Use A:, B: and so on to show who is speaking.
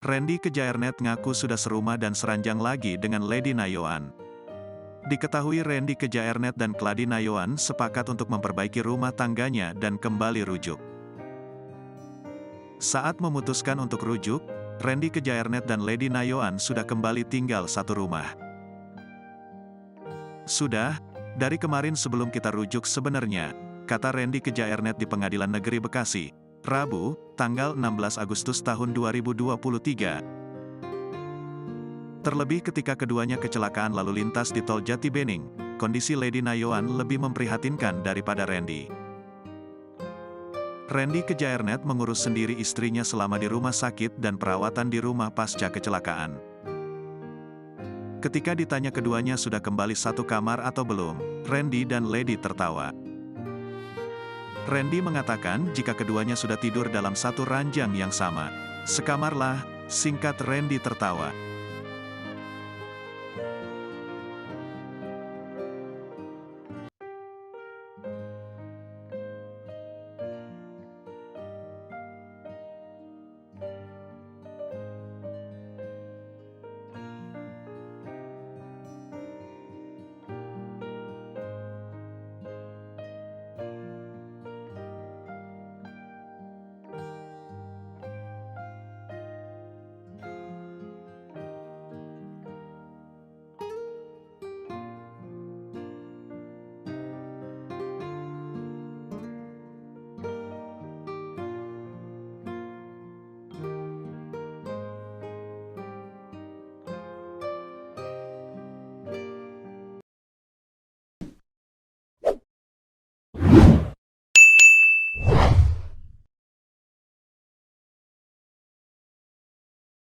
A: Randy Kejaernet ngaku sudah serumah dan seranjang lagi dengan Lady Nayoan. Diketahui Randy Kejaernet dan Kladi Nayoan sepakat untuk memperbaiki rumah tangganya dan kembali rujuk. Saat memutuskan untuk rujuk, Randy Kejaernet dan Lady Nayoan sudah kembali tinggal satu rumah. "Sudah, dari kemarin sebelum kita rujuk sebenarnya," kata Randy Kejaernet di Pengadilan Negeri Bekasi, Rabu, tanggal 16 Agustus tahun 2023. Terlebih ketika keduanya kecelakaan lalu lintas di Tol Jati Bening, kondisi Lady Nayoan lebih memprihatinkan daripada Randy. Randy Kejaernet mengurus sendiri istrinya selama di rumah sakit dan perawatan di rumah pasca kecelakaan. Ketika ditanya keduanya sudah kembali satu kamar atau belum, Randy dan Lady tertawa. Randy mengatakan jika keduanya sudah tidur dalam satu ranjang yang sama. "Sekamarlah," singkat Randy tertawa.